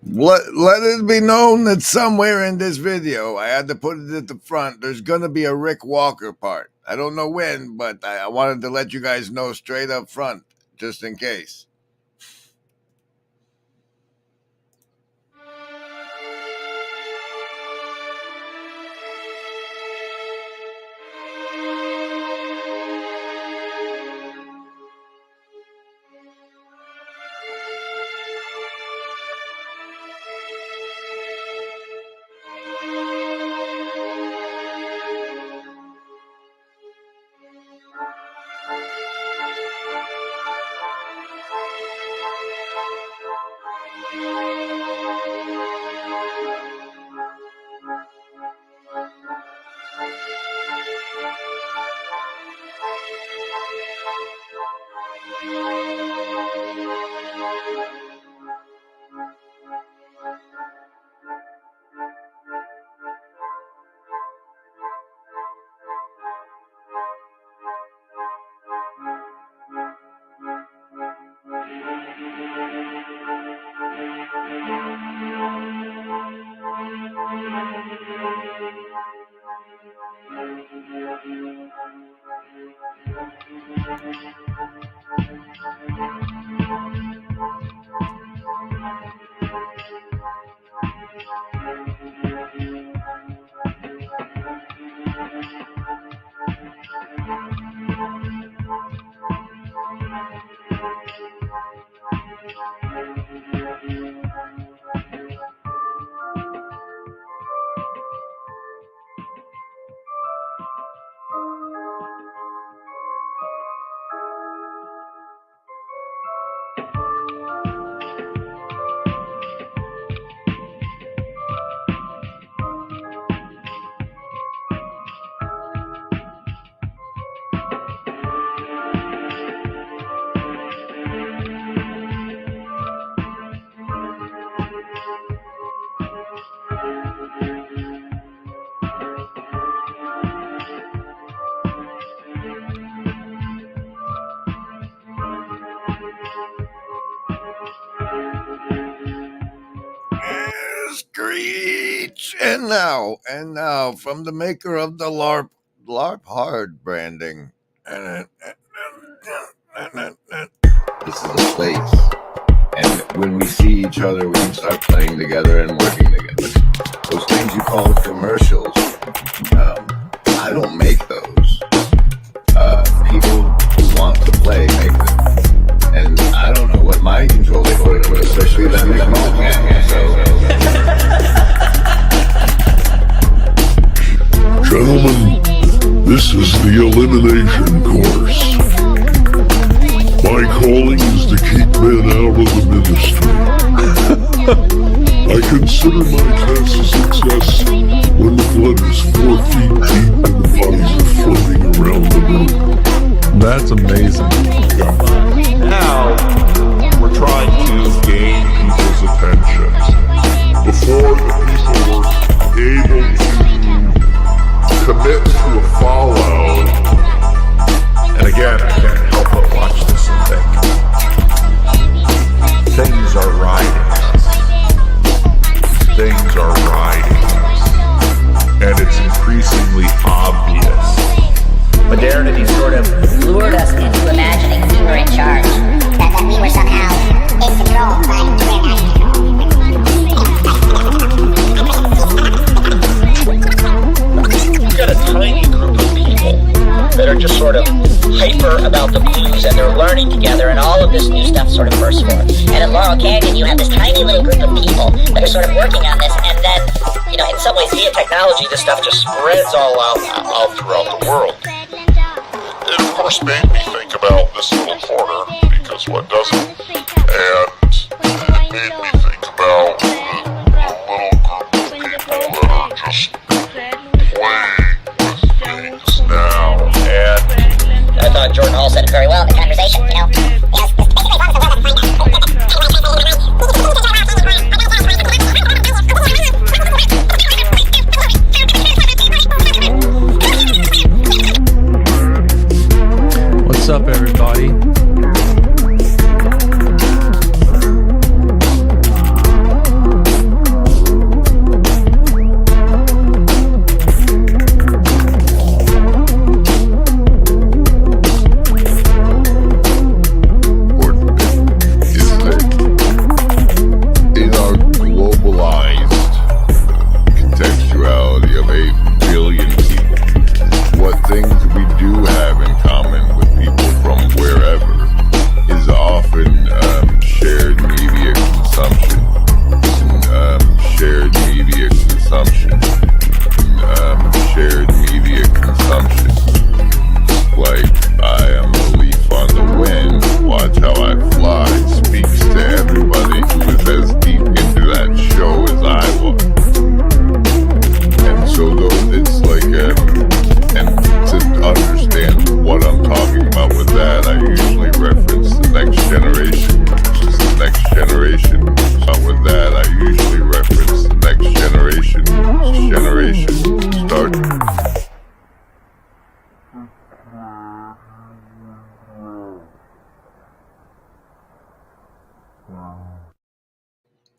Let it be known that somewhere in this video, I had to put it at the front, there's going to be a Rick Walker part. I don't know when, but I wanted to let you guys know straight up front, just in case. Screech! And now, from the maker of the LARP Hard branding. This is a place. And when we see each other, we can start playing together and working together. Those things you call commercials, I don't make those. People who want to play make them. And I don't know what my control is for it, especially that make moment. Gentlemen, this is the elimination course. My calling is to keep men out of the ministry. I consider my test a success when the blood is 4 feet deep and the bodies are floating around the room. That's amazing. Now, we're trying to gain people's attention. Before the people were able to commit to a follow, and again, I can't help but watch this and think, things are riding us. Things are riding us. And it's increasingly obvious. Modernity sort of lured us into imagining we were in charge. That we were somehow in control, but we're not in control. You've got a tiny group of people that are just sort of hyper about the blues, and they're learning together, and all of this new stuff sort of bursts forth. And in Laurel Canyon, you have this tiny little group of people that are sort of working on this, and then, you know, in some ways via technology, this stuff just spreads all out throughout the world. It of course made me think about this little corner, because what doesn't? And it made me think about the little group of people that are just playing with things now. And I thought Jordan Hall said it very well in the conversation, you know. What's up, everybody?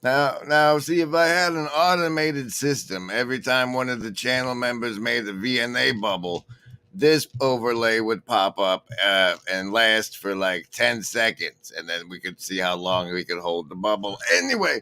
Now, see, if I had an automated system, every time one of the channel members made a VNA bubble, this overlay would pop up and last for like 10 seconds, and then we could see how long we could hold the bubble. Anyway,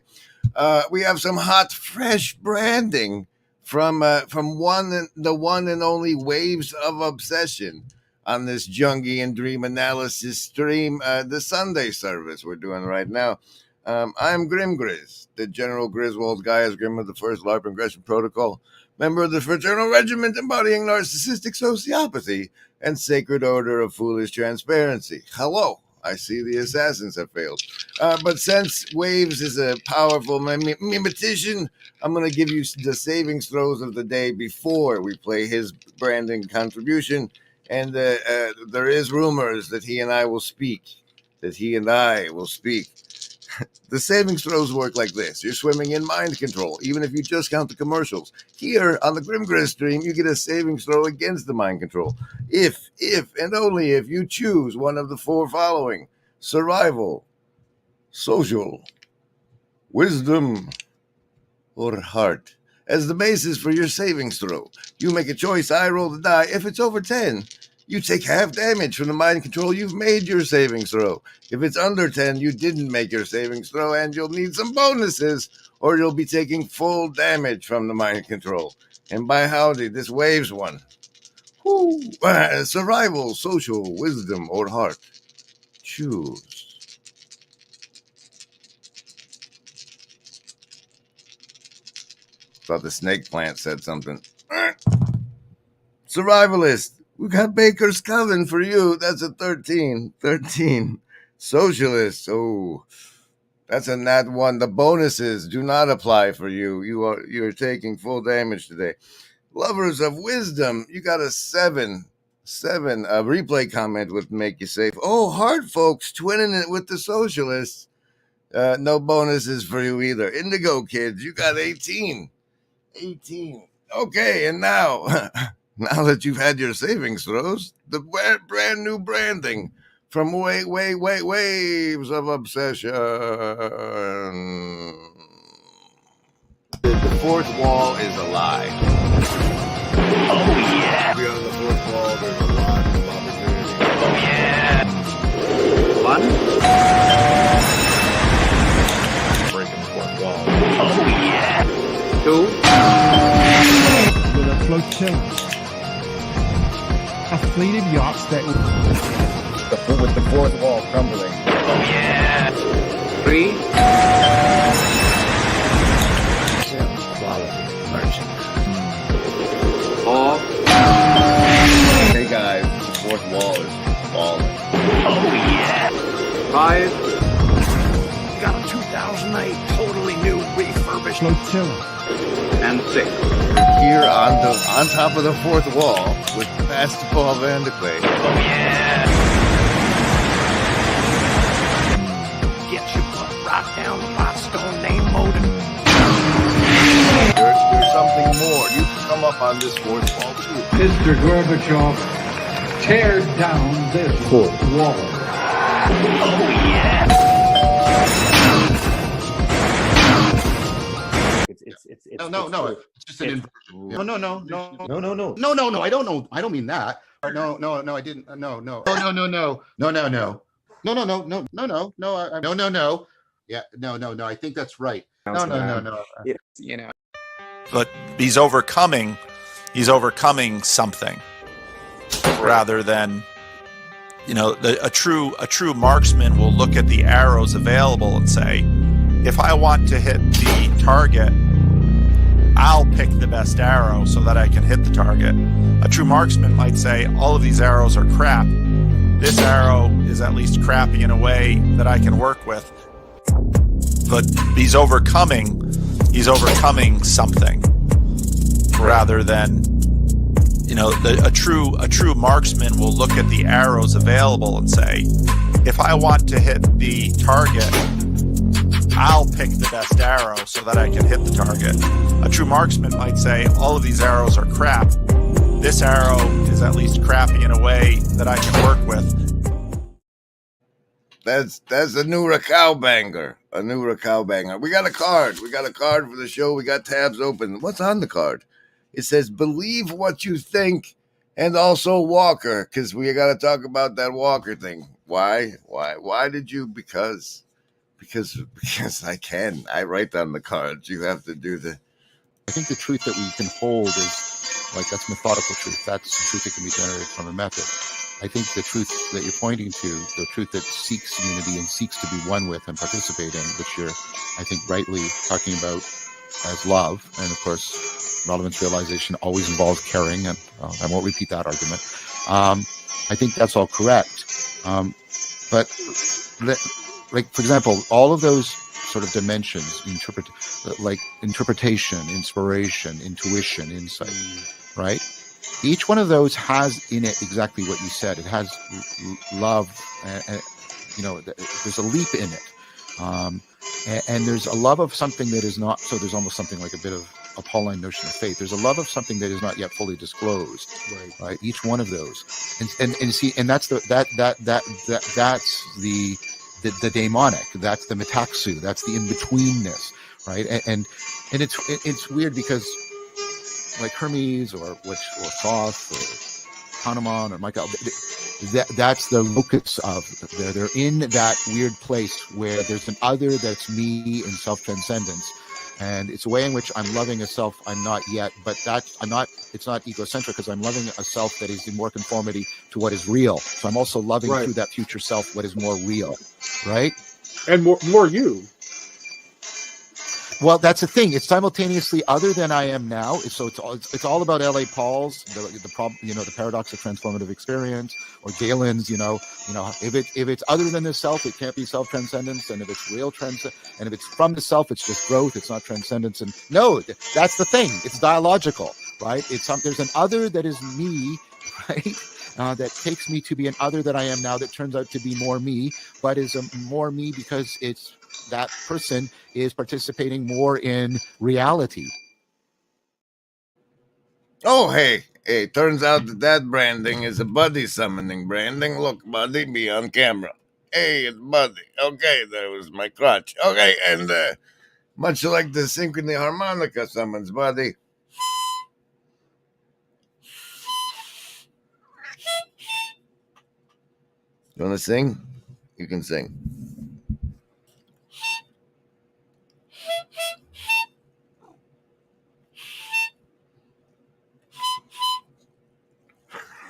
we have some hot, fresh branding from the one and only Waves of Obsession on this Jungian Dream Analysis stream, the Sunday service we're doing right now. I'm Grim Grizz, the General Griswold Gaius Grim of the First LARP Ingression Protocol, member of the Fraternal Regiment embodying narcissistic sociopathy and Sacred Order of Foolish Transparency. Hello. I see the assassins have failed. But since Waves is a powerful mimetician, I'm going to give you the savings throws of the day before we play his branding contribution. And there is rumors that he and I will speak. The savings throws work like this. You're swimming in mind control, even if you just count the commercials. Here on the Grim Grizz stream, you get a savings throw against the mind control. If, and only if you choose one of the four following: survival, social, wisdom, or heart as the basis for your savings throw. You make a choice, I roll the die. If it's over 10, you take half damage from the mind control. You've made your savings throw. If it's under 10, you didn't make your savings throw, and you'll need some bonuses, or you'll be taking full damage from the mind control. And by howdy, this Waves one. Woo. Survival, social, wisdom, or heart. Choose. Thought the snake plant said something. Survivalist. We got Baker's Coven for you. That's a 13. 13. Socialist. Oh, that's a nat 1. The bonuses do not apply for you. You're taking full damage today. Lovers of Wisdom. You got a 7. 7. A replay comment would make you safe. Oh, Heart folks, twinning it with the Socialists. No bonuses for you either. Indigo kids. You got 18. 18. Okay, and now... Now that you've had your savings throws, the brand new branding from Waves of Obsession. The fourth wall is a lie. Oh, yeah. Beyond the fourth wall, there's a lot of opportunity. Oh, yeah. 1. Breaking the fourth wall. Oh, yeah. 2. With a flotilla. A fleet of yachts that With the fourth wall crumbling. Oh, yeah. 3. Quality merchant. 4. Hey guys, the fourth wall is falling. Oh, yeah. 5. Got a 2008 totally new refurbished flotilla. And 6. Here on top of the fourth wall with Basketball Vanderclay. Oh, yeah. get your butt right down the Botstone name modem. There's something more. You can come up on this fourth wall too. Mr. Gorbachev, tear down this fourth wall. Oh, yeah. It's No. It's just an inversion. No. I don't know. I don't mean that. No. I didn't. No. No. Yeah. No. I think that's right. No. you know. But he's overcoming something rather than, a true marksman will look at the arrows available and say, if I want to hit the target, I'll pick the best arrow so that I can hit the target. A true marksman might say, all of these arrows are crap. This arrow is at least crappy in a way that I can work with. But he's overcoming something rather than, a true marksman will look at the arrows available and say, if I want to hit the target, I'll pick the best arrow so that I can hit the target. A true marksman might say, all of these arrows are crap. This arrow is at least crappy in a way that I can work with. That's a new Rascal banger. a new Rascal banger. We got a card. We got a card for the show. We got tabs open. What's on the card? It says, believe what you think, and also Walker, because we got to talk about that Walker thing. Why? Why did you? Because I can. I write down the cards. You have to do the... I think the truth that we can hold is, like, that's methodical truth. That's the truth that can be generated from a method. I think the truth that you're pointing to, the truth that seeks unity and seeks to be one with and participate in, which you're, I think, rightly talking about as love. And of course, relevance realization always involves caring. And I won't repeat that argument. I think that's all correct. But like, for example, all of those sort of dimensions, like interpretation, inspiration, intuition, insight, right? Each one of those has in it exactly what you said. It has love, there's a leap in it. And there's a love of something that is not, so there's almost something like a bit of a Pauline notion of faith. There's a love of something that is not yet fully disclosed, right? Each one of those. And see, and that's that's the daemonic, that's the metaxu, that's the in-betweenness, right? And it's weird because, like Hermes or Thoth or Hanuman or Michael, that's the locus of, they're in that weird place where there's an other that's me in self-transcendence. And it's a way in which I'm loving a self I'm not yet, but it's not egocentric because I'm loving a self that is in more conformity to what is real. So I'm also loving through that future self what is more real, right? And more you. Well, that's the thing. It's simultaneously other than I am now. So it's all about L.A. Paul's the problem, the paradox of transformative experience, or Galen's, if it's other than the self, it can't be self-transcendence, and if it's real and if it's from the self, it's just growth. It's not transcendence. And no, that's the thing. It's dialogical, right? There's an other that is me, right? That takes me to be an other that I am now that turns out to be more me, but is more me because it's that person is participating more in reality. Oh, hey, turns out that branding is a buddy summoning branding. Look, buddy, be on camera. Hey, it's Buddy. Okay, there was my crotch. Okay, and much like the synchrony harmonica summons, Buddy. You want to sing? You can sing.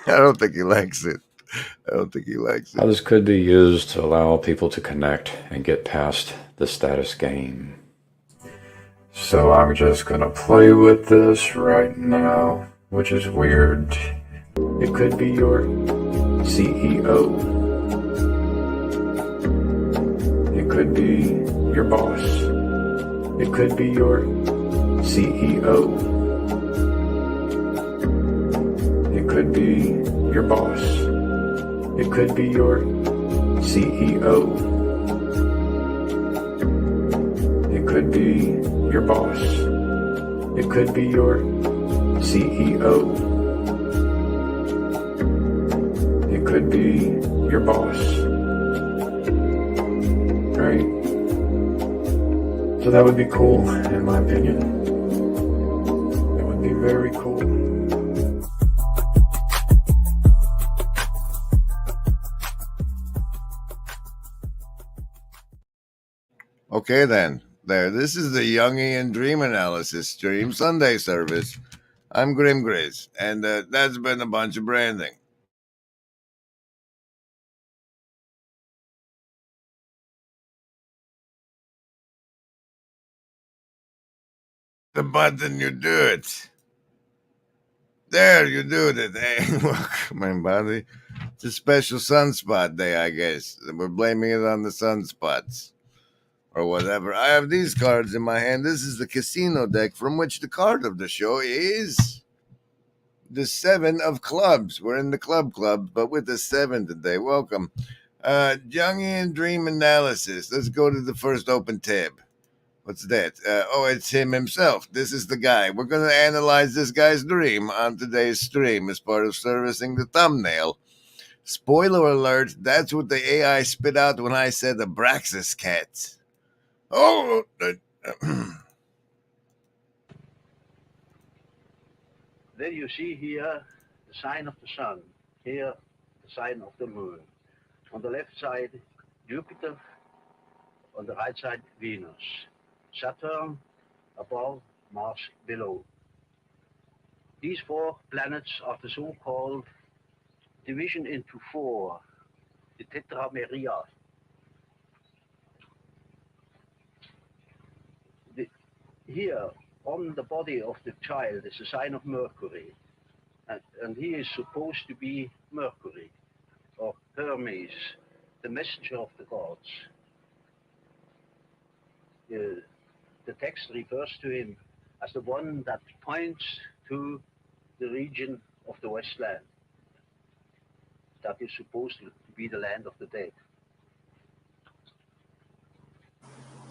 I don't think he likes it. How this could be used to allow people to connect and get past the status game. So I'm just gonna play with this right now, which is weird. It could be your CEO. It could be your boss. It could be your CEO. It could be your boss. It could be your CEO. It could be your boss. It could be your CEO. It could be your boss. Right? So that would be cool, in my opinion. It would be very cool. Okay, then. There. This is the Jungian Dream Analysis stream Sunday service. I'm Grim Grizz, and that's been a bunch of branding. The button, you do it. There, you do it. Hey, look, my body. It's a special sunspot day, I guess. We're blaming it on the sunspots. Or whatever. I have these cards in my hand. This is the casino deck from which the card of the show is the 7 of clubs. We're in the club, but with the 7 today. Welcome. Jungian Dream Analysis. Let's go to the first open tab. What's that? It's him himself. This is the guy. We're going to analyze this guy's dream on today's stream as part of servicing the thumbnail. Spoiler alert, that's what the AI spit out when I said Abraxas cat. Oh, Then you see here the sign of the sun, here the sign of the moon. On the left side, Jupiter, on the right side, Venus. Saturn above, Mars below. These 4 planets are the so-called division into 4, the tetrameria. Here, on the body of the child is a sign of Mercury, and he is supposed to be Mercury, or Hermes, the messenger of the gods. The text refers to him as the one that points to the region of the Westland that is supposed to be the land of the dead.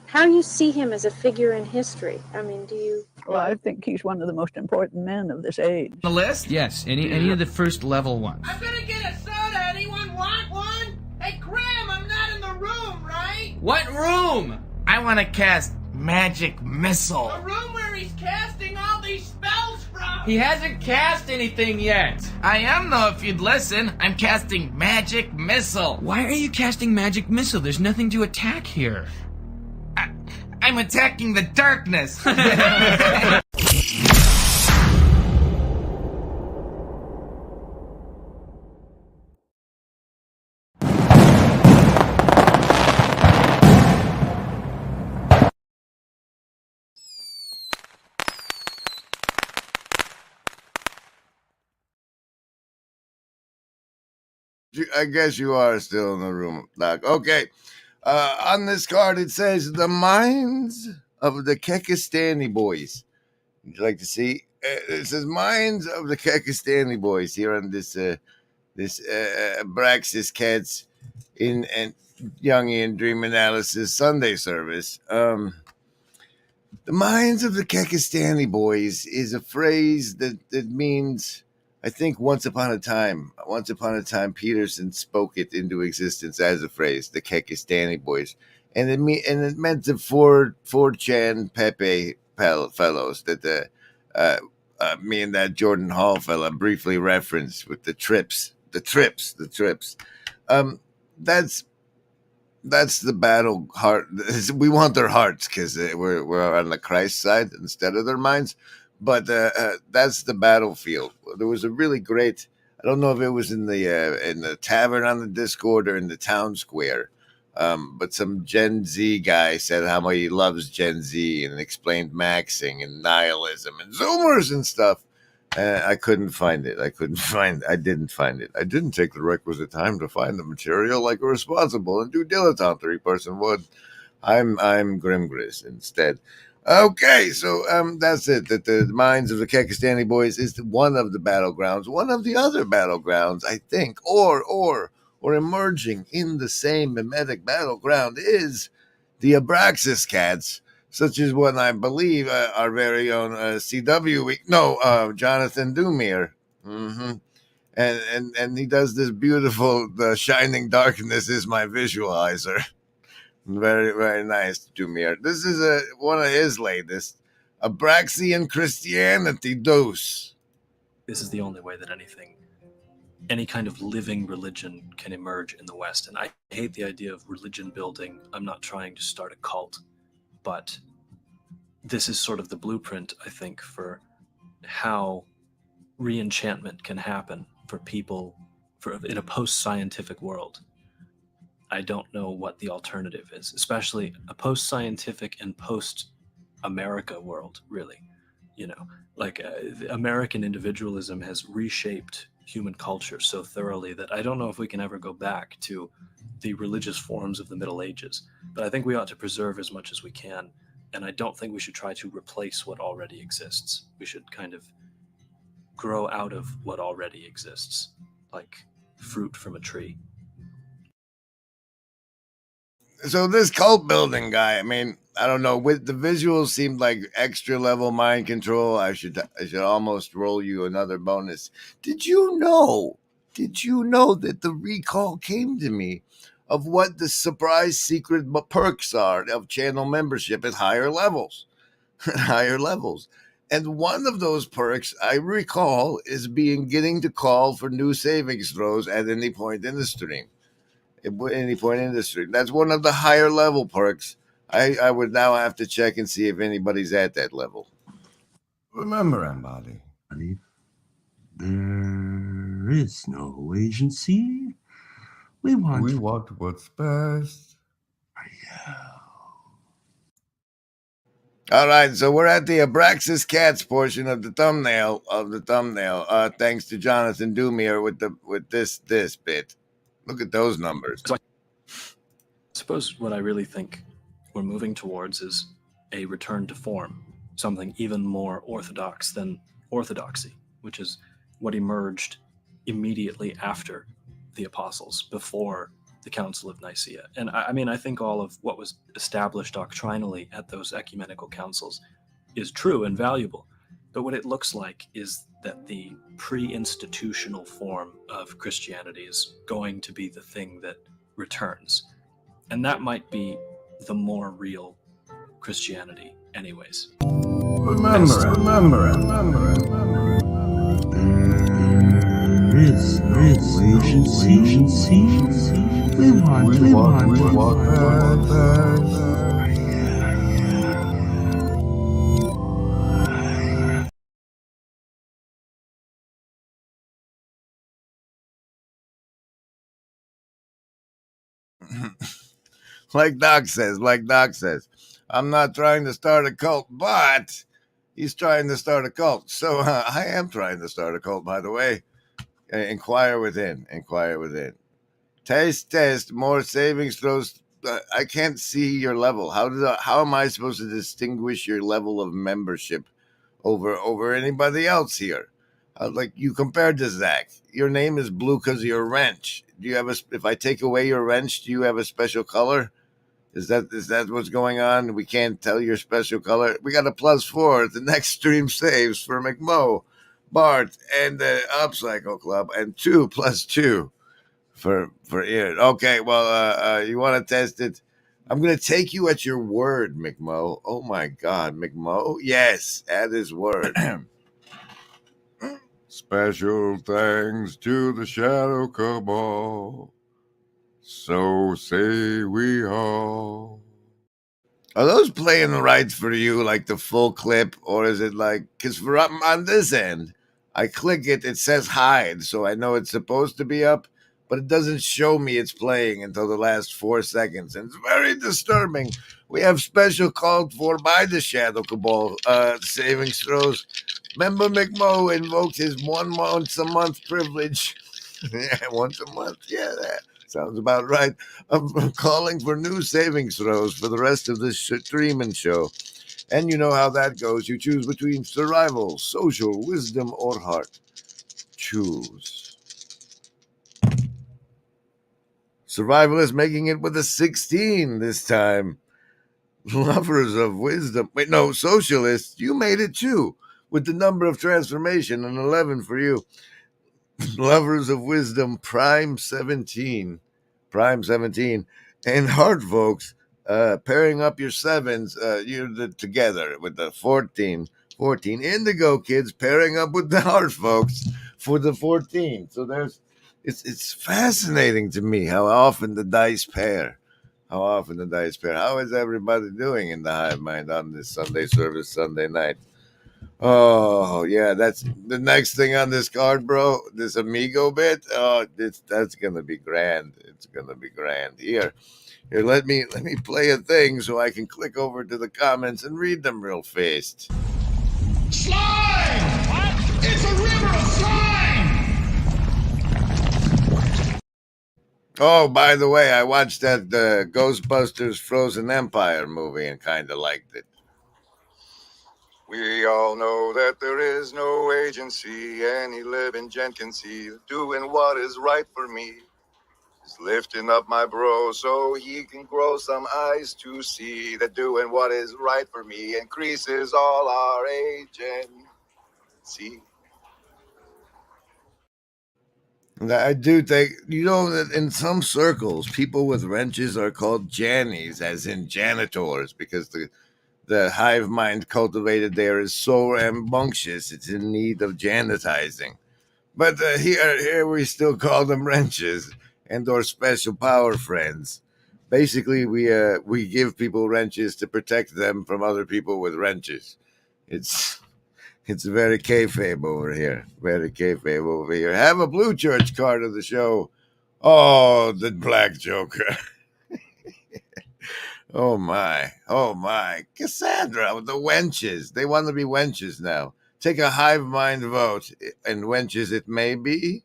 How do you see him as a figure in history? I mean, do you... Well, I think he's one of the most important men of this age. The list? Yes, any of the first level ones. I'm gonna get a soda. Anyone want one? Hey, Graham, I'm not in the room, right? What room? I want to cast magic missile. The room where he's casting all these spells from. He hasn't cast anything yet. I am, though, if you'd listen. I'm casting magic missile. Why are you casting magic missile? There's nothing to attack here. I'm attacking the darkness. I guess you are still in the room, Doc. Okay. On this card, it says the minds of the Kekistani boys. Would you like to see? It says minds of the Kekistani boys here on this Abraxas Cats in and Jungian Dream Analysis Sunday service. The minds of the Kekistani boys is a phrase that means, I think, once upon a time, Peterson spoke it into existence as a phrase, the Kekistani boys, and it meant the 4chan Pepe fellows that me and that Jordan Hall fella briefly referenced with the trips. That's the battle heart. We want their hearts because we're on the Christ side instead of their minds. But that's the battlefield. There was a really great. I don't know if it was in the tavern on the Discord or in the town square, but some Gen Z guy said how much he loves Gen Z and explained maxing and nihilism and Zoomers and stuff. I couldn't find it. I didn't find it. I didn't take the requisite time to find the material like a responsible and due dilettante person would. I'm Grimgris instead. Okay, so that's it. That the minds of the Kekistani boys is one of the battlegrounds. One of the other battlegrounds, I think, or emerging in the same mimetic battleground is the Abraxas Cats, such as what I believe our very own CW Jonathan Doomier. And he does this beautiful "The Shining Darkness is my visualizer." Very, very nice, Doomier. This is one of his latest, Abraxian Christianity dose. This is the only way that any kind of living religion can emerge in the West. And I hate the idea of religion building. I'm not trying to start a cult, but this is sort of the blueprint, I think, for how re-enchantment can happen for people in a post-scientific world. I don't know what the alternative is, especially a post-scientific and post-America world, really. American individualism has reshaped human culture so thoroughly that I don't know if we can ever go back to the religious forms of the Middle Ages. But I think we ought to preserve as much as we can, and I don't think we should try to replace what already exists. We should kind of grow out of what already exists, like fruit from a tree. So this cult building guy, I mean, I don't know, with the visuals seemed like extra level mind control. I should almost roll you another bonus. Did you know that the recall came to me of what the surprise secret perks are of channel membership at higher levels. At higher levels. And one of those perks I recall is getting to call for new savings throws at any point in the stream. At any point in the stream. That's one of the higher level perks. I would now have to check and see if anybody's at that level. Remember, Embody, there is no agency. We want what's best. All right, so we're at the Abraxas Cats portion of the thumbnail. Thanks to Jonathan Doomier with this bit. Look at those numbers. So I suppose what I really think we're moving towards is a return to form, something even more orthodox than orthodoxy, which is what emerged immediately after the apostles, before the Council of Nicaea. And I mean, I think all of what was established doctrinally at those ecumenical councils is true and valuable. But what it looks like is that the pre-institutional form of Christianity is going to be the thing that returns. And that might be the more real Christianity anyways. Remember. There is no agency. We want Like Doc says, I'm not trying to start a cult, but he's trying to start a cult. So I am trying to start a cult, by the way. Inquire within. Test, more savings throws. I can't see your level. How am I supposed to distinguish your level of membership over anybody else here? Like you compared to Zach. Your name is blue because of your wrench. Do you have if I take away your wrench, do you have a special color? Is that what's going on? We can't tell your special color. We got a +4 at the next stream saves for McMo, Bart, and the Upcycle Club, and 2 +2 for Ian. Okay, well, you want to test it? I'm going to take you at your word, McMo. Oh my God, McMo. Yes, at his word. Special thanks to the Shadow Cabal. So say we all. Are those playing the rights for you, like the full clip, or is it like, because for on this end, I click it says hide, so I know it's supposed to be up, but it doesn't show me it's playing until the last 4 seconds, and it's very disturbing. We have special called for by the Shadow Cabal savings throws. Member McMo invoked his once a month privilege. Yeah, once a month. Yeah, that sounds about right. I'm calling for new savings throws for the rest of this streaming show. And you know how that goes. You choose between survival, social, wisdom, or heart. Choose. Survival is making it with a 16 this time. Lovers of wisdom. Wait, no, socialists. You made it too, with the number of transformation, an 11 for you. Lovers of wisdom, prime 17. And heart folks, pairing up your 7s, you're together with the 14. Indigo kids pairing up with the heart folks for the 14. So it's fascinating to me how often the dice pair. How is everybody doing in the hive mind on this Sunday service, Sunday night? Oh, yeah, that's the next thing on this card, bro. This Amigo bit. Oh, that's going to be grand. It's going to be grand. Here, let me play a thing so I can click over to the comments and read them real fast. Slime! What? It's a river of slime! Oh, by the way, I watched that Ghostbusters Frozen Empire movie and kind of liked it. We all know that there is no agency any living gent can see. Doing what is right for me is lifting up my bro so he can grow some eyes to see that doing what is right for me increases all our agency. I do think, that in some circles, people with wrenches are called jannies, as in janitors, because the hive mind cultivated there is so rambunctious, it's in need of janitizing. But here we still call them wrenches and or special power friends. Basically, we give people wrenches to protect them from other people with wrenches. It's very kayfabe over here. Very kayfabe over here. Have a blue church card of the show. Oh, the black joker. Oh my. Oh my. Cassandra with the wenches. They want to be wenches now. Take a hive mind vote, and wenches it may be.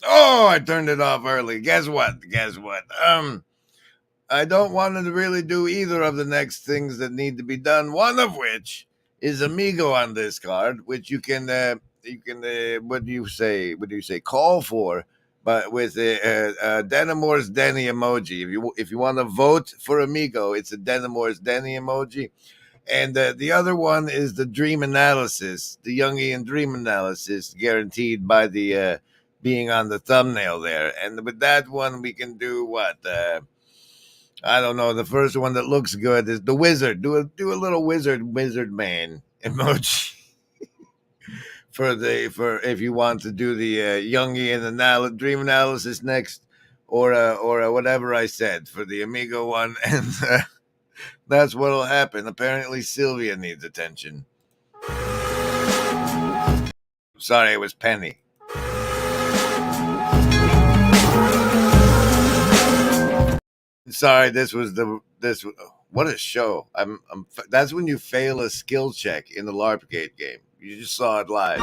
Oh, I turned it off early. Guess what? I don't want to really do either of the next things that need to be done. One of which is Amigo on this card, which you can what do you say? What do you say? Call for, but with a Denimor's Denny emoji. If you want to vote for Amigo, it's a Denimor's Denny emoji. And the other one is the dream analysis, the Jungian dream analysis, guaranteed by the being on the thumbnail there. And with that one, we can do what? I don't know. The first one that looks good is the wizard. Do a little wizard man emoji for if you want to do the Jungian dream analysis next, or whatever I said for the Amigo one, and that's what'll happen. Apparently, Sylvia needs attention. Sorry, it was Penny. Sorry, what a show. That's when you fail a skill check in the LARPgate game. You just saw it live.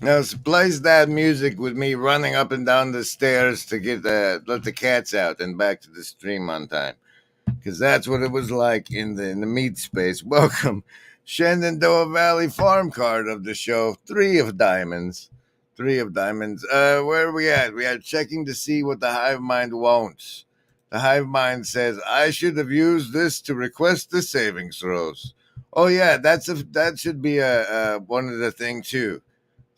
Now, splice that music with me running up and down the stairs to get let the cats out and back to the stream on time, because that's what it was like in the meat space. Welcome, Shenandoah Valley Farm card of the show. 3 of diamonds. Where are we at? We are checking to see what the hive mind wants. The hive mind says, I should have used this to request the savings throws. Oh yeah, that should be one of the things too.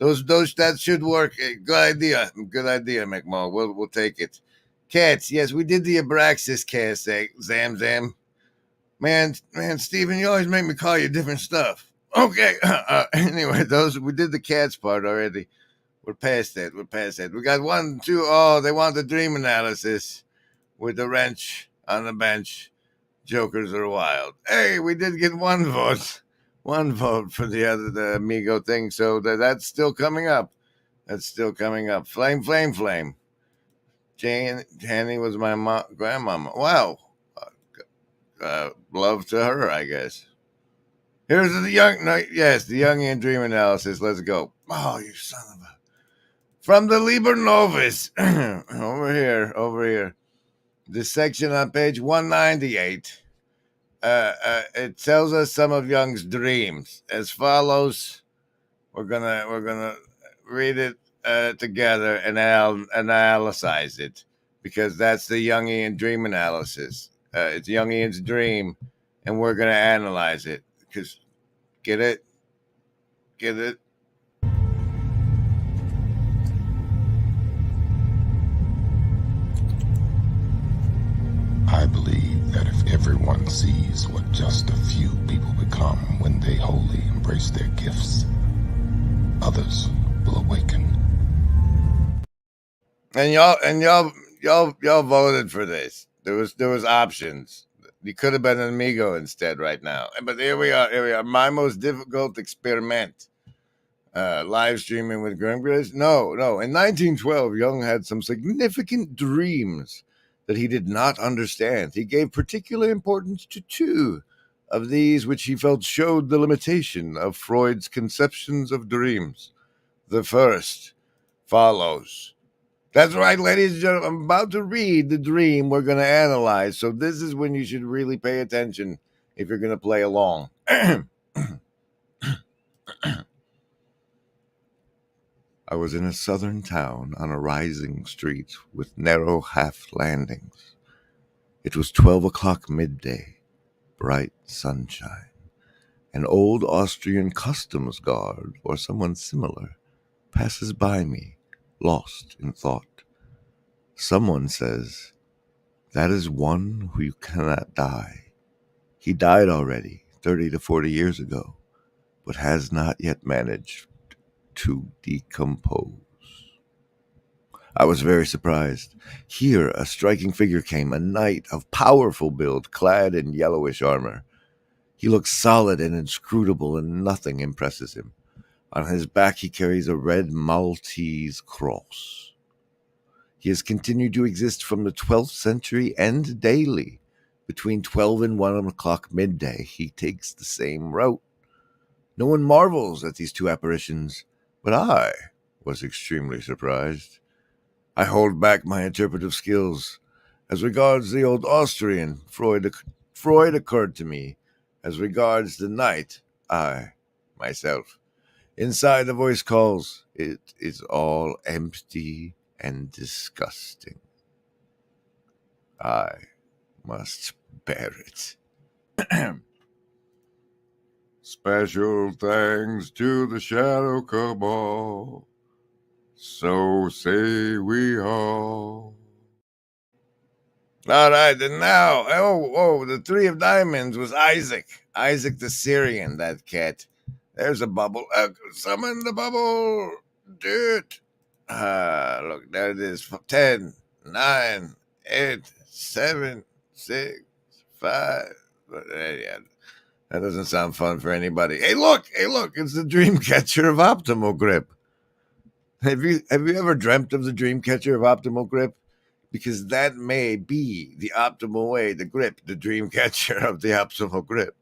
That should work. Good idea, McMahon. We'll take it. Cats, yes, we did the Abraxas cast. Zam. Man, Steven, you always make me call you different stuff. Okay. Anyway, we did the cats part already. We're past that. We got 1, 2. Oh, they want the dream analysis with the wrench on the bench. Jokers are wild. Hey, we did get 1 vote. 1 vote for the Amigo thing. So that's still coming up. Flame. Hanny was my grandmama. Wow. Love to her, I guess. Here's the Jungian dream analysis. Let's go. Oh, you son of a... From the Liber Novus. over here. This section on page 198. It tells us some of Jung's dreams as follows. We're gonna read it together and analyze it. because that's the Jungian dream analysis. It's Jungian's dream, and we're going to analyze it. Because, get it? Get it? I believe that if everyone sees what just a few people become when they wholly embrace their gifts, others will awaken. And y'all voted for this. There was options. You could have been an amigo instead right now. But here we are. My most difficult experiment. Live streaming with Grimgris? No. In 1912, Jung had some significant dreams that he did not understand. He gave particular importance to two of these, which he felt showed the limitation of Freud's conceptions of dreams. The first follows. That's right, ladies and gentlemen. I'm about to read the dream we're going to analyze. So this is when you should really pay attention if you're going to play along. I was in a southern town on a rising street with narrow half landings. It was 12 o'clock midday, bright sunshine. An old Austrian customs guard or someone similar passes by me, lost in thought. Someone says, "That is one who cannot die. He died already 30 to 40 years ago, but has not yet managed to decompose." I was very surprised. Here a striking figure came, a knight of powerful build, clad in yellowish armor. He looks solid and inscrutable, and nothing impresses him. On his back he carries a red Maltese cross. He has continued to exist from the 12th century and daily. Between 12 and 1 o'clock midday, he takes the same route. No one marvels at these two apparitions, but I was extremely surprised. I hold back my interpretive skills. As regards the old Austrian, Freud occurred to me. As regards the knight, I, myself. Inside the voice calls, "It is all empty and disgusting. I must bear it." Special thanks to the Shadow Cabal. So say we all. All right, and now, the three of diamonds was Isaac. Isaac the Syrian, that cat. There's a bubble. Summon the bubble. Do it. Look, there it is. 10, 9, 8, 7, 6, 5. Yeah, that doesn't sound fun for anybody. Hey, look, it's the dream catcher of optimal grip. Have you ever dreamt of the dream catcher of optimal grip? Because that may be the optimal way to grip the dream catcher of the optimal grip.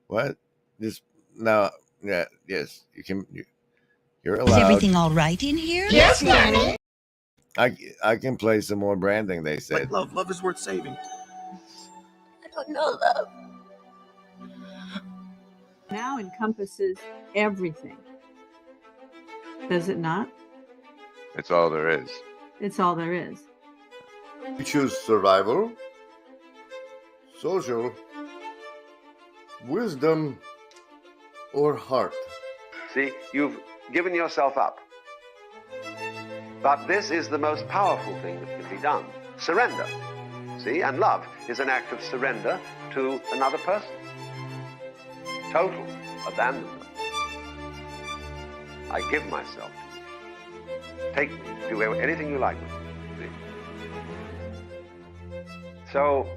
What? Just now, yeah, yes, you can. You're allowed. Is everything all right in here? Yes, Daddy. I can play some more branding. They said. Like love is worth saving. I don't know, love. Now encompasses everything. Does it not? It's all there is. It's all there is. You choose survival, social, wisdom, or heart. See, you've given yourself up. But this is the most powerful thing that can be done. Surrender. See, and love is an act of surrender to another person. Total abandonment. I give myself to you. Take me, do anything you like with me. So,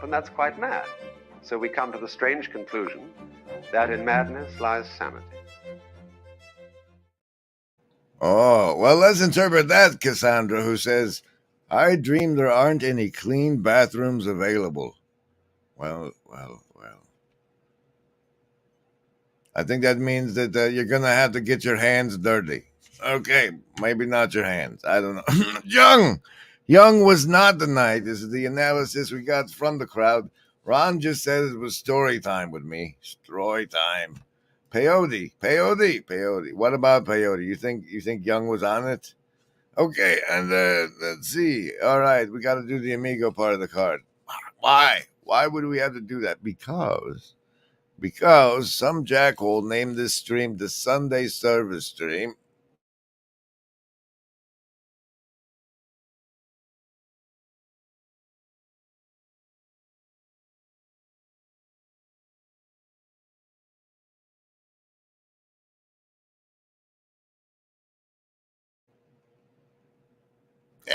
and that's quite mad. So we come to the strange conclusion that in madness lies sanity. Oh, well, let's interpret that, Cassandra, who says, "I dream there aren't any clean bathrooms available." Well. I think that means that you're going to have to get your hands dirty. Okay, maybe not your hands. I don't know. Jung was not the knight. This is the analysis we got from the crowd. Ron just said it was story time with me. Story time. Peyote. What about peyote? You think Jung was on it? Okay, and let's see. All right, we got to do the Amigo part of the card. Why? Why would we have to do that? Because some jackhole named this stream the Sunday Service Stream.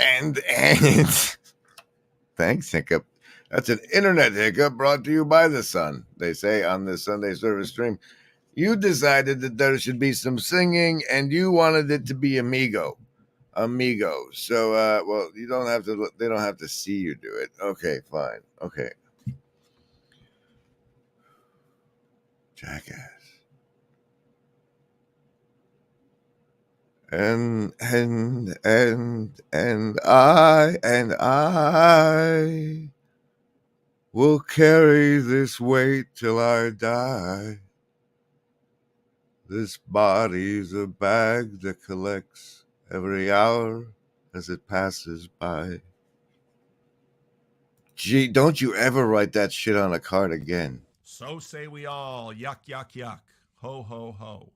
And thanks, Hiccup. That's an internet hiccup brought to you by the Sun. They say on this Sunday Service Stream, you decided that there should be some singing, and you wanted it to be Amigo. So, well, you don't have to. They don't have to see you do it. Okay, fine. Okay, jackass. And I will carry this weight till I die. This body's a bag that collects every hour as it passes by. Gee, don't you ever write that shit on a card again. So say we all. Yuck, yuck, yuck. Ho, ho, ho.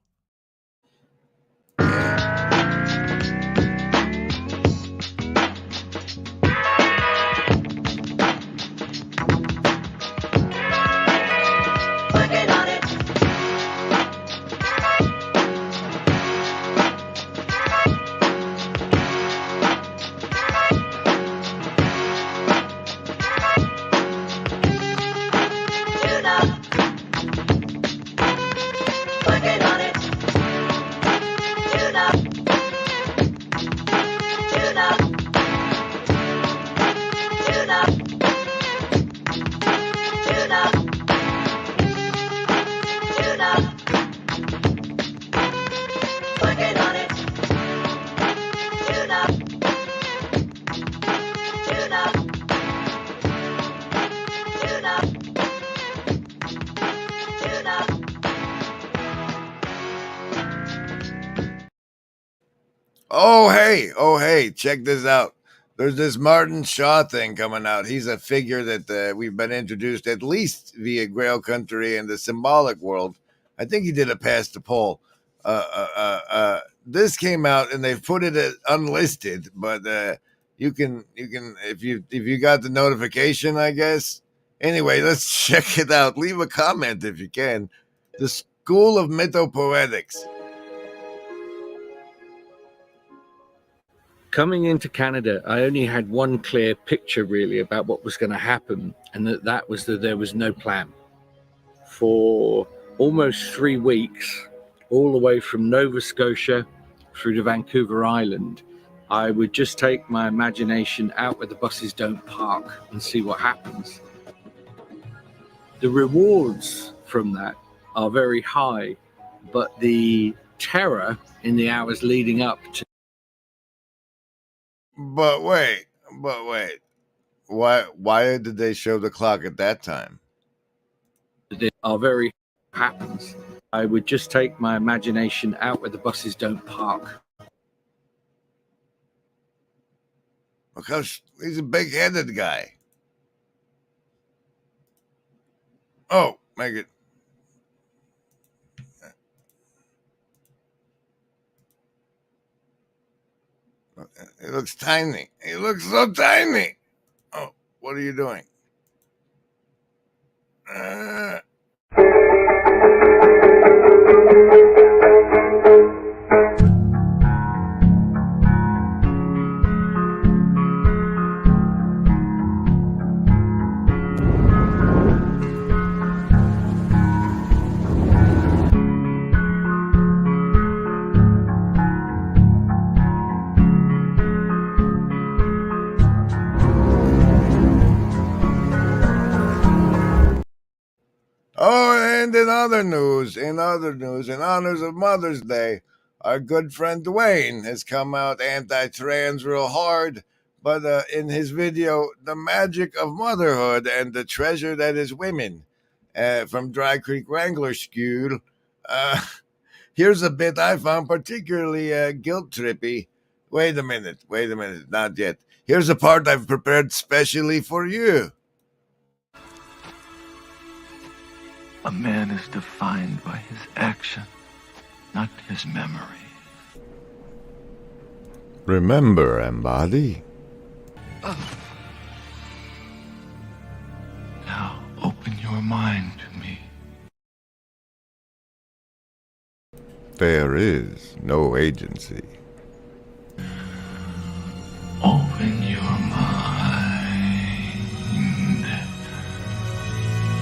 Oh, hey, check this out. There's this Martin Shaw thing coming out. He's a figure that we've been introduced at least via Grail Country and the symbolic world. I think he did a past the poll. This came out and they've put it as unlisted, but you can if you got the notification, I guess. Anyway, let's check it out. Leave a comment if you can. The School of Mythopoetics. Coming into Canada, I only had one clear picture really about what was going to happen, and that was that there was no plan. For almost 3 weeks, all the way from Nova Scotia through to Vancouver Island, I would just take my imagination out where the buses don't park and see what happens. The rewards from that are very high, but the terror in the hours leading up to But wait. Why did they show the clock at that time? are very happens. I would just take my imagination out where the buses don't park. Because he's a big-headed guy. Oh, make it. It looks tiny. He looks so tiny. Oh, what are you doing? Oh, and in other news, in honors of Mother's Day, our good friend Dwayne has come out anti-trans real hard, but in his video, The Magic of Motherhood and the Treasure That Is Women, from Dry Creek Wrangler School, here's a bit I found particularly guilt-trippy. Wait a minute. Not yet. Here's a part I've prepared specially for you. A man is defined by his action, not his memory. Remember, embody. Now open your mind to me. There is no agency. Open your mind.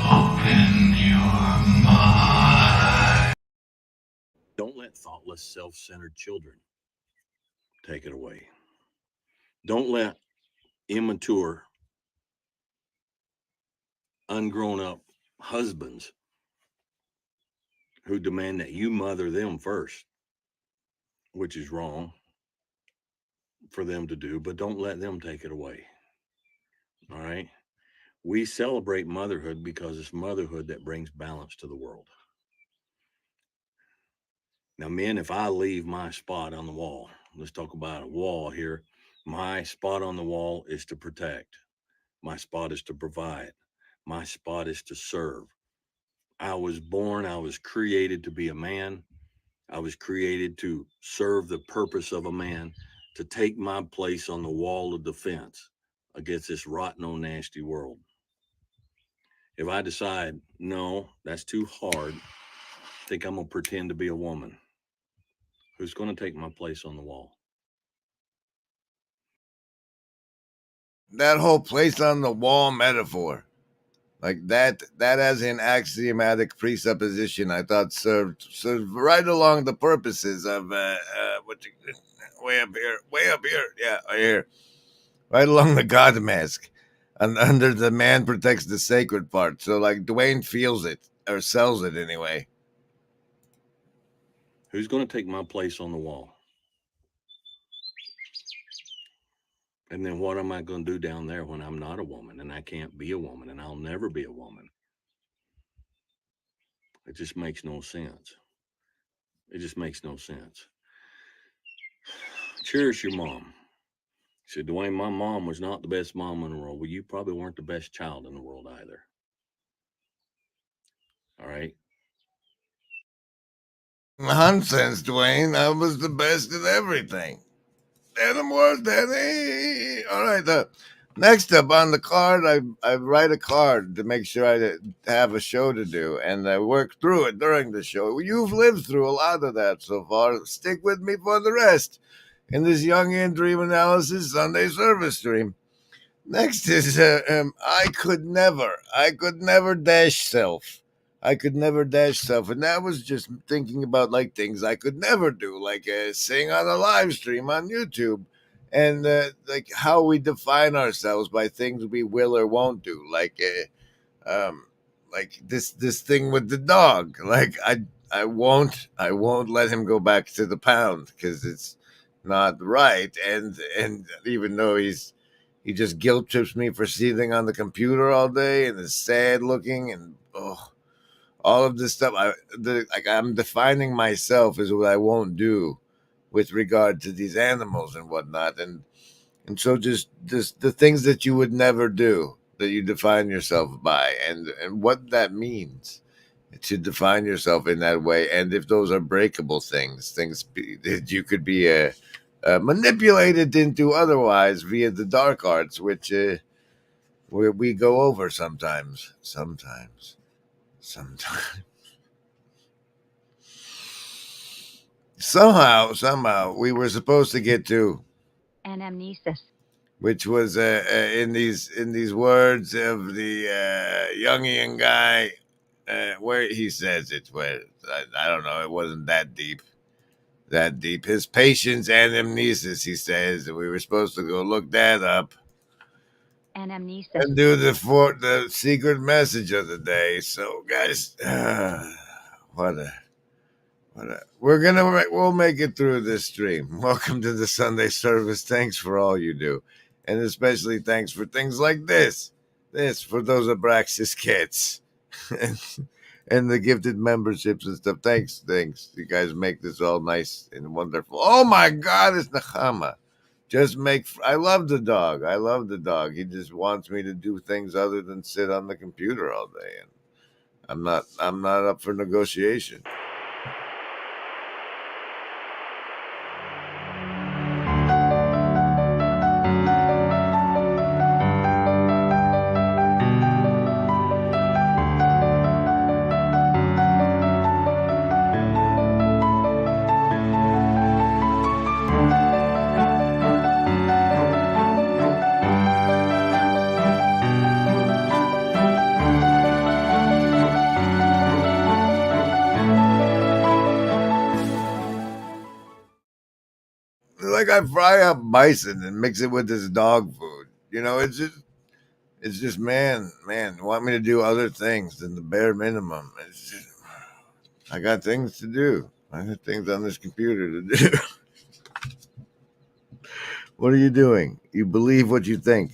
Open your mind. Don't let thoughtless, self-centered children take it away. Don't let immature, ungrown up husbands who demand that you mother them first, which is wrong for them to do, but don't let them take it away. All right? We celebrate motherhood because it's motherhood that brings balance to the world. Now, men, if I leave my spot on the wall, let's talk about a wall here. My spot on the wall is to protect. My spot is to provide. My spot is to serve. I was created to be a man. I was created to serve the purpose of a man, to take my place on the wall of defense against this rotten, old, nasty world. If I decide, no, that's too hard, I think I'm going to pretend to be a woman, who's going to take my place on the wall? That whole place on the wall metaphor, like that as an axiomatic presupposition, I thought served right along the purposes of way up here, yeah, right here, right along the God mask, and under the man protects the sacred part. So like Dwayne feels it or sells it anyway. Who's going to take my place on the wall? And then what am I going to do down there when I'm not a woman and I can't be a woman and I'll never be a woman? It just makes no sense. It just makes no sense. Cherish your mom. Said, Dwayne, my mom was not the best mom in the world. Well, you probably weren't the best child in the world either. All right? Nonsense, Dwayne. I was the best at everything. Daddy more, Daddy. All right. Next up on the card, I write a card to make sure I have a show to do, and I work through it during the show. You've lived through a lot of that so far. Stick with me for the rest in this Jungian Dream Analysis Sunday service stream. Next is I could never dash self. I could never dash self, and that was just thinking about like things I could never do, like sing on a live stream on YouTube, and like how we define ourselves by things we will or won't do, like this thing with the dog. Like I won't let him go back to the pound because it's not right, and even though he just guilt trips me for sitting on the computer all day and is sad looking and all of this stuff. I'm defining myself as what I won't do with regard to these animals and whatnot, and so just the things that you would never do that you define yourself by, and what that means to define yourself in that way, and if those are breakable things that you could be manipulated into otherwise via the dark arts, which we go over sometimes. Somehow we were supposed to get to anamnesis, which was in these words of the Jungian guy, where he says it. Where I don't know, it wasn't that deep. His patient's anamnesis, he says, we were supposed to go look that up. Anamnesis. And do the secret message of the day. So, guys, we'll make it through this stream. Welcome to the Sunday service. Thanks for all you do, and especially thanks for things like this for those Abraxas kids, and the gifted memberships and stuff. Thanks. You guys make this all nice and wonderful. Oh my God, it's Nechama. I love the dog. He just wants me to do things other than sit on the computer all day, and I'm not up for negotiation. Like I fry up bison and mix it with this dog food. It's just man, want me to do other things than the bare minimum. I got things to do. I got things on this computer to do. What are you doing? You believe what you think.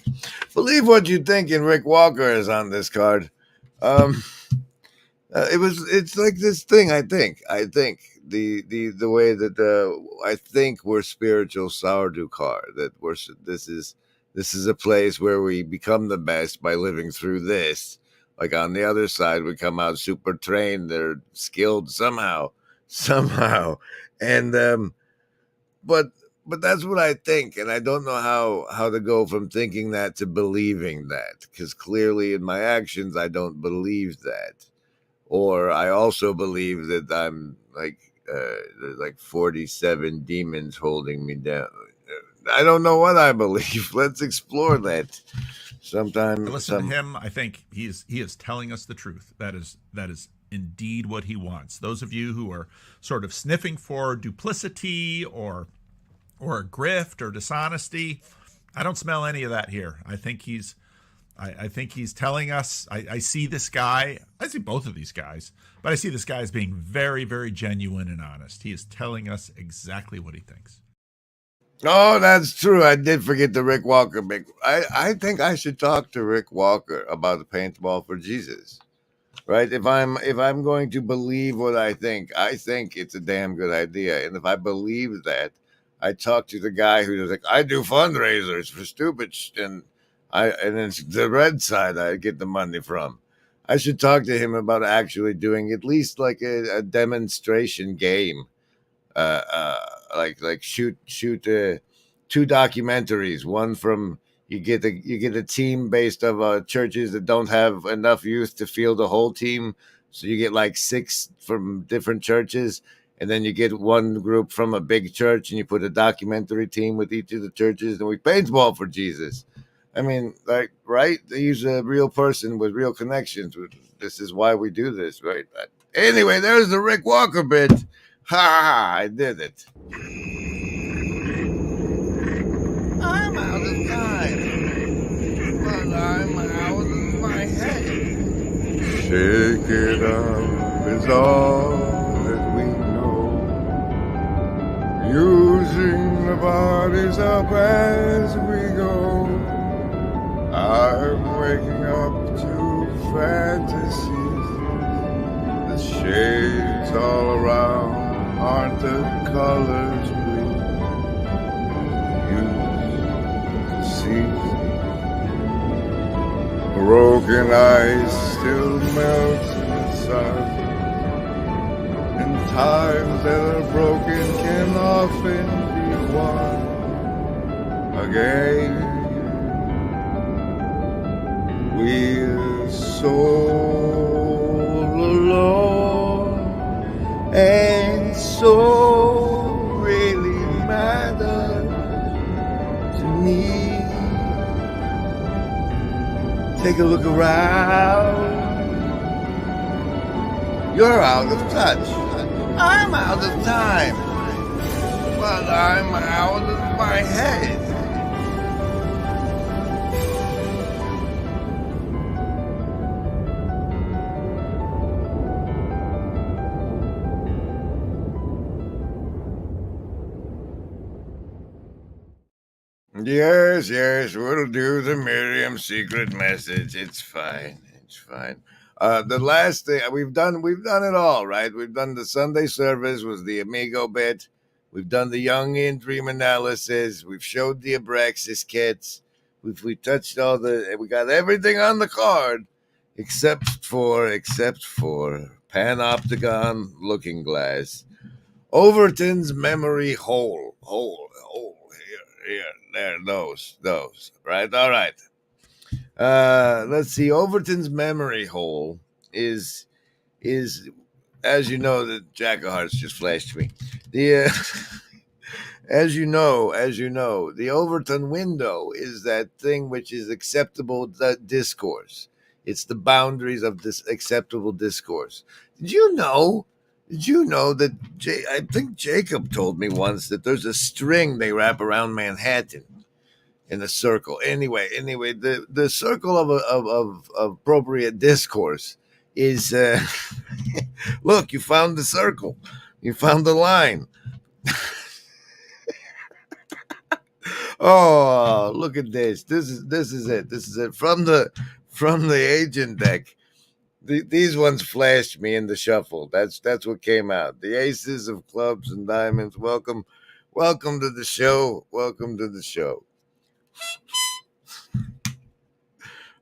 Believe what you think, and Rick Walker is on this card. It's like this thing. I think the way that I think we're spiritual Sardukar, that this is a place where we become the best by living through this. Like on the other side, we come out super trained, they're skilled somehow, and but that's what I think, and I don't know how to go from thinking that to believing that, because clearly in my actions I don't believe that. Or I also believe that I'm there's like 47 demons holding me down. I don't know what I believe. Let's explore that sometime. Listen to him. I think he is telling us the truth. That is indeed what he wants. Those of you who are sort of sniffing for duplicity or grift or dishonesty, I don't smell any of that here. I think he's telling us, I see this guy, I see both of these guys, but I see this guy as being very, very genuine and honest. He is telling us exactly what he thinks. Oh, that's true. I did forget the Rick Walker big. I think I should talk to Rick Walker about the paintball for Jesus. Right? If I'm going to believe what I think it's a damn good idea. And if I believe that, I talk to the guy who's like, I do fundraisers for stupid and it's the red side I get the money from. I should talk to him about actually doing at least like a demonstration game. Like shoot two documentaries. One from you get a team based of churches that don't have enough youth to field a whole team, so you get like 6 from different churches, and then you get one group from a big church, and you put a documentary team with each of the churches, and we paintball for Jesus. I mean, like, right? They use a real person with real connections. This is why we do this, right? Anyway, there's the Rick Walker bit. Ha ha ha! I did it. I'm out of time, but I'm out of my head. Shake it up is all that we know. Using the bodies up as we go. I'm waking up to fantasies. The shades all around aren't the colors we used to see. Broken ice still melts in the sun, and times that are broken can often be won again. We're so alone, and so really matters to me. Take a look around. You're out of touch. I'm out of time, but I'm out of my head. Yes, we'll do the Miriam secret message. It's fine. The last thing we've done it all, right? We've done the Sunday service, was the Amigo bit. We've done the Jungian dream analysis. We've showed the Abraxas kits. We touched all we got everything on the card, except for Panopticon Looking Glass, Overton's Memory Hole. Here, there, those, right? All right. Let's see. Overton's Memory Hole is as you know, the Jack of Hearts just flashed me. The as you know, the Overton window is that thing which is acceptable discourse. It's the boundaries of this acceptable discourse. Did you know that I think Jacob told me once that there's a string they wrap around Manhattan in a circle. Anyway, the circle of appropriate discourse is look, you found the circle. You found the line. Oh, look at this. This is it. This is it from the agent deck. These ones flashed me in the shuffle. That's what came out. The aces of clubs and diamonds. Welcome to the show. Welcome to the show.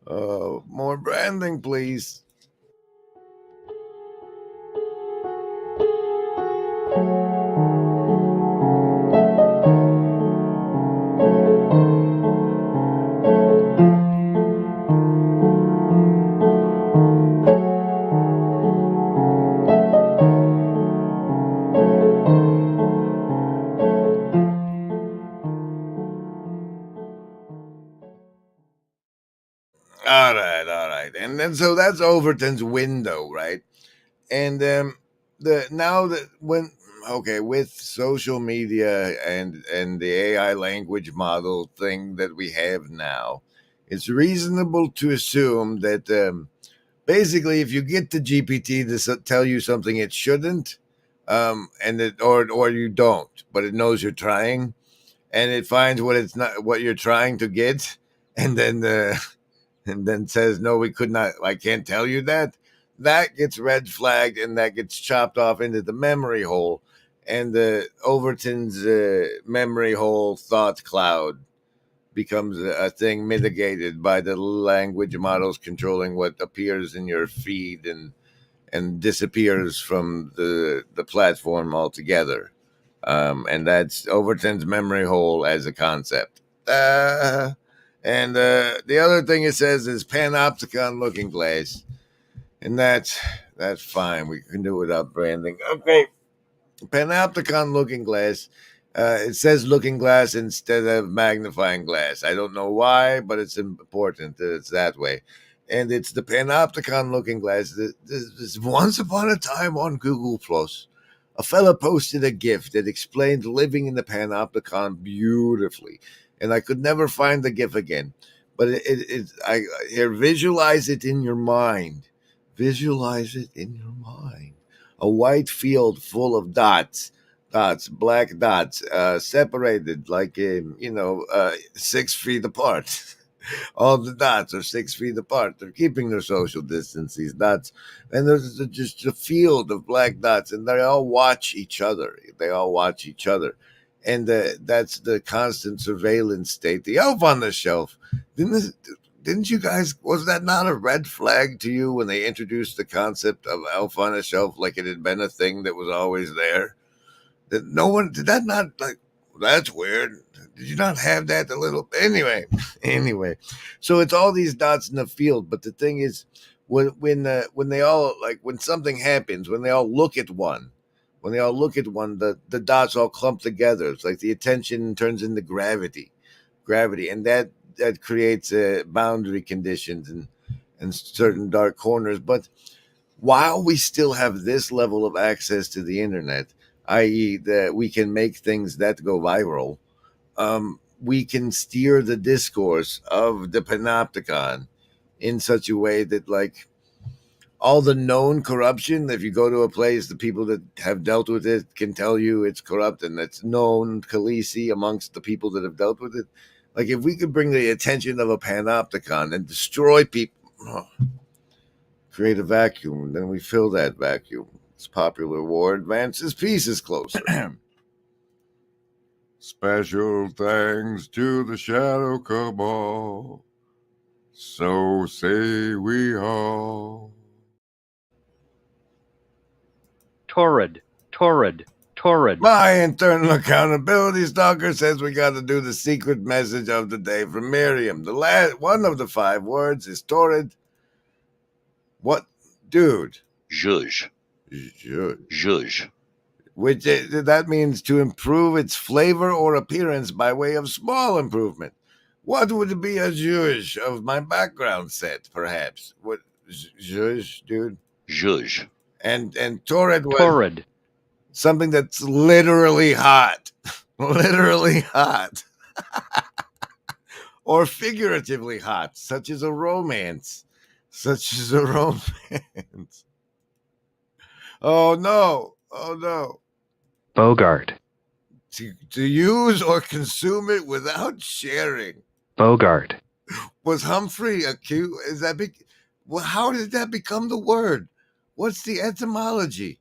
More branding, please. All right. And then so that's Overton's window, right? And with social media and the AI language model thing that we have now, it's reasonable to assume that basically if you get the GPT to tell you something it shouldn't, or you don't, but it knows you're trying, and it finds what you're trying to get, and then says, no, we could not, I can't tell you that. That gets red flagged and that gets chopped off into the memory hole. And the Overton's memory hole thought cloud becomes a thing mitigated by the language models controlling what appears in your feed and disappears from the platform altogether. And that's Overton's memory hole as a concept. And the other thing it says is Panopticon Looking Glass. And that's fine. We can do without branding. Okay. Panopticon Looking Glass. It says Looking Glass instead of magnifying glass. I don't know why, but it's important that it's that way. And it's the Panopticon Looking Glass. This once upon a time on Google Plus, a fella posted a GIF that explained living in the Panopticon beautifully. And I could never find the GIF again. But here, visualize it in your mind. Visualize it in your mind. A white field full of dots, black dots, separated like 6 feet apart. All the dots are 6 feet apart. They're keeping their social distance, these dots. And there's just a field of black dots, and they all watch each other. And that's the constant surveillance state. The Elf on the Shelf. Didn't you guys, was that not a red flag to you when they introduced the concept of Elf on a Shelf like it had been a thing that was always there? That no one, did that not, like, that's weird. Did you not have that a little? Anyway. So it's all these dots in the field. But the thing is, when they all, like, when something happens, when they all look at one, the dots all clump together. It's like the attention turns into gravity, and that creates boundary conditions and certain dark corners. But while we still have this level of access to the internet, i.e., that we can make things that go viral, we can steer the discourse of the Panopticon in such a way that, like, all the known corruption, if you go to a place, the people that have dealt with it can tell you it's corrupt, and it's known Khaleesi amongst the people that have dealt with it. Like, if we could bring the attention of a Panopticon and destroy people, create a vacuum, then we fill that vacuum. This popular war advances pieces closer. Special thanks to the Shadow Cabal. So say we all. Torrid. My internal accountability stalker says we got to do the secret message of the day from Miriam. The last one of the 5 words is torrid. What, dude? Zhuzh. Which that means to improve its flavor or appearance by way of small improvement. What would be a zhuzh of my background set, perhaps? What zhuzh, dude? Zhuzh. And torrid was something that's literally hot. Literally hot. Or figuratively hot, such as a romance. Oh no. Bogart. To use or consume it without sharing. Bogart. Was Humphrey accused? How did that become the word? What's the etymology?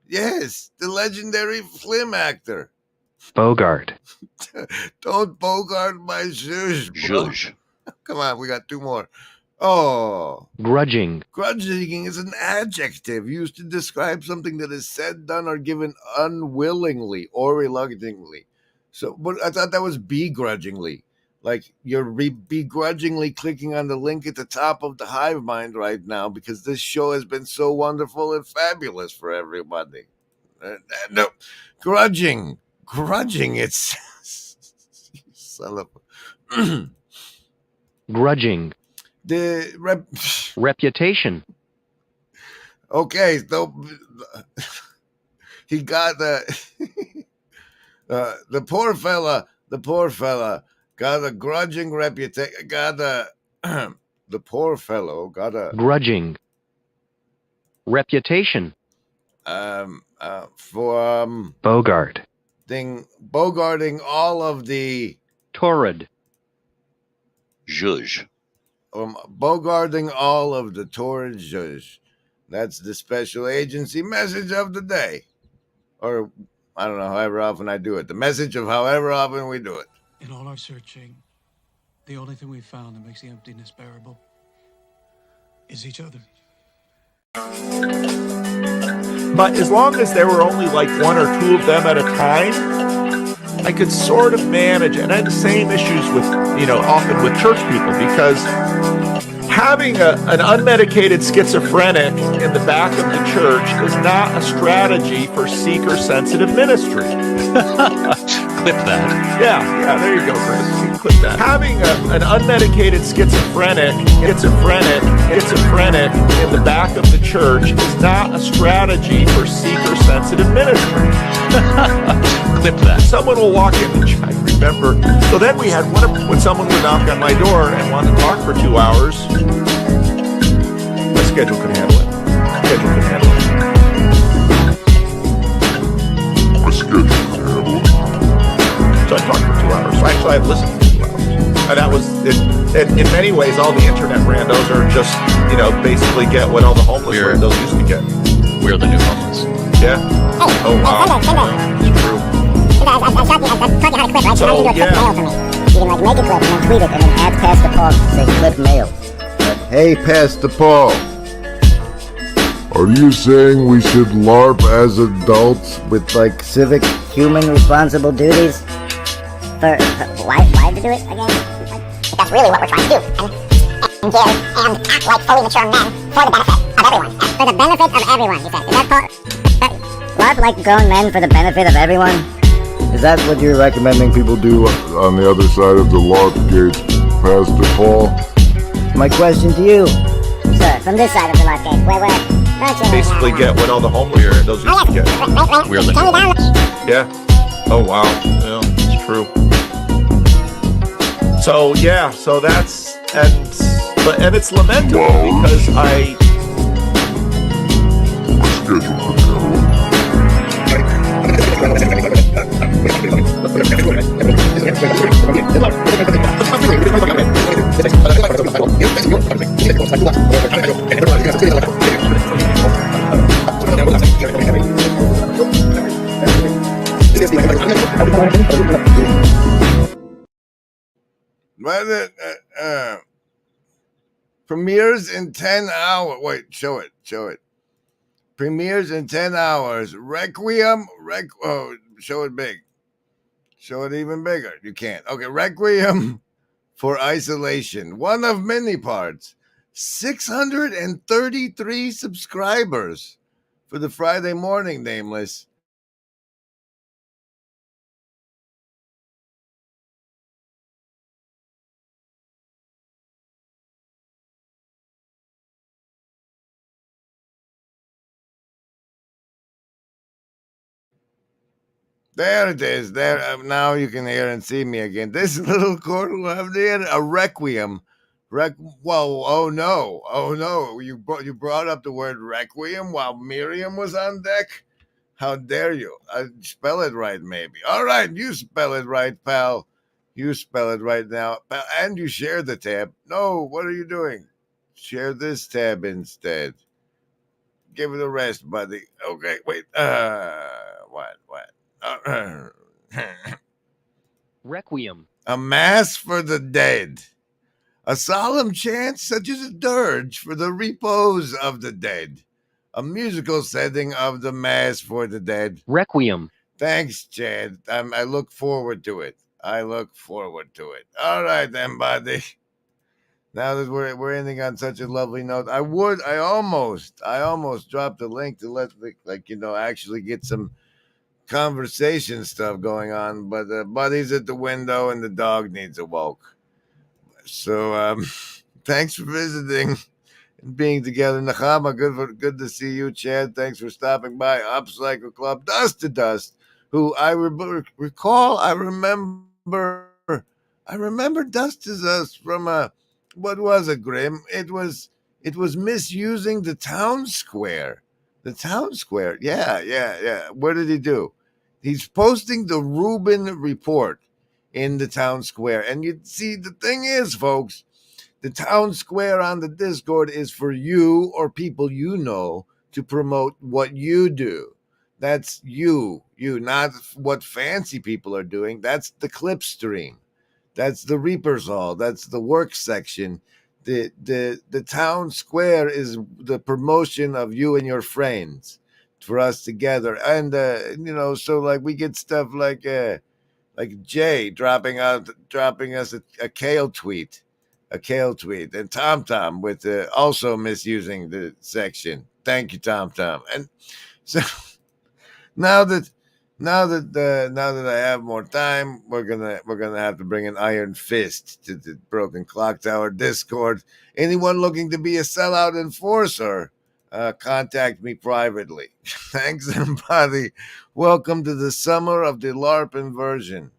Yes, the legendary film actor. Bogart. Don't Bogart my zhuzh. Zhuzh. Come on, we got 2 more. Oh. Grudging. Grudging is an adjective used to describe something that is said, done, or given unwillingly or reluctantly. So, but I thought that was begrudgingly. Like you're begrudgingly clicking on the link at the top of the Hive Mind right now because this show has been so wonderful and fabulous for everybody. No, grudging, it's son of grudging. The reputation. Okay, so he got the poor fella got a grudging reputation. The poor fellow got a grudging reputation. For Bogart. Bogarting all of the torrid. Zhuzh. Bogarting all of the torrid zhuzh. That's the special agency message of the day. Or, I don't know, however often I do it. The message of however often we do it. In all our searching, the only thing we've found that makes the emptiness bearable is each other. But as long as there were only like 1 or 2 of them at a time, I could sort of manage. And I had the same issues with, often with church people, because having an unmedicated schizophrenic in the back of the church is not a strategy for seeker-sensitive ministry. Clip that. Yeah, there you go, Chris. You can clip that. Having an unmedicated schizophrenic in the back of the church is not a strategy for seeker-sensitive ministry. Clip that. Someone will walk in the church, I remember. So then we had when someone would knock on my door and want to talk for 2 hours. My schedule could handle it. So I talked for 2 hours. So actually, I've listened for 2 hours. And that was, in many ways, all the internet randos are just, basically get what all the homeless randos used to get. We're the new homeless. Yeah? Oh, wow. It's true. So, yeah. You can make a clip and then tweet it and then add Pastor Paul to say clip mail. Hey, Pastor Paul. Are you saying we should LARP as adults with like civic, human, responsible duties? Why to do it again? That's really what we're trying to do. And act like fully mature men for the benefit of everyone. For the benefit of everyone, you said. Is that part? LARP like grown men for the benefit of everyone? Is that what you're recommending people do on the other side of the LARP gate, Pastor Paul? My question to you. Sir, from this side of the LARP gate, where we're... Basically get what all the homeless randos used to get. We're the new homeless. Yeah. Oh, wow. Yeah, it's true. So, yeah, so that's... And it's lamentable because I... Schedule. But premieres in 10 hours. Wait, show it. Premieres in 10 hours. Requiem. Oh, show it big. Show it even bigger. You can't. Okay, Requiem for Isolation. One of many parts. 633 subscribers for the Friday Morning Nameless. There it is. There now you can hear and see me again. This little chord left there, a requiem. Whoa! Oh no! You brought up the word requiem while Miriam was on deck. How dare you? I spell it right, maybe. All right, you spell it right, pal. You spell it right now, pal. And you share the tab. No, what are you doing? Share this tab instead. Give it a rest, buddy. Okay, wait. What? Requiem. A mass for the dead. A solemn chant such as a dirge for the repose of the dead. A musical setting of the mass for the dead. Requiem. Thanks, Chad. I look forward to it. All right, then, buddy. Now that we're ending on such a lovely note, I almost dropped a link to let actually get some conversation stuff going on, but Buddy's at the window and the dog needs a walk. So thanks for visiting and being together. Nechama, good to see you, Chad. Thanks for stopping by. Upcycle Club, Dust to Dust, who I recall. I remember Dust is us from what was it, Grim? It was misusing the town square. The town square. Yeah. What did he do? He's posting the Rubin report in the town square. And you see, the thing is, folks, the town square on the Discord is for you or people you know to promote what you do. That's you, not what fancy people are doing. That's the clip stream. That's the Reaper's Hall. That's the work section. The town square is the promotion of you and your friends for us together. And so like we get stuff like Jay dropping us a kale tweet, and TomTom with also misusing the section. Thank you, TomTom. And so now that I have more time, we're gonna have to bring an iron fist to the Broken Clock Tower Discord. Anyone looking to be a sellout enforcer, contact me privately. Thanks, everybody. Welcome to the summer of the LARP inversion.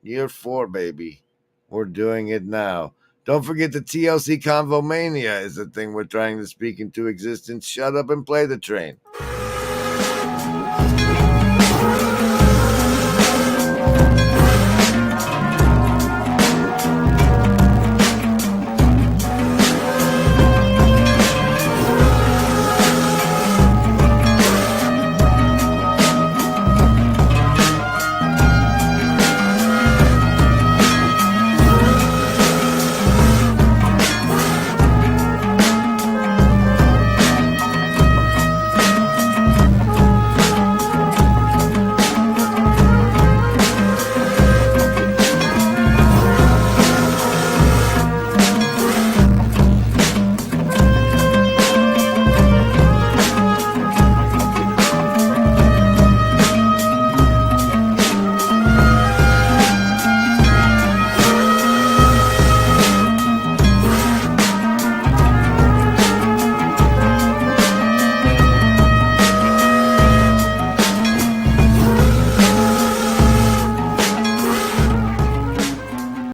Year 4, baby. We're doing it now. Don't forget the TLC Convo Mania is the thing we're trying to speak into existence. Shut up and play the train.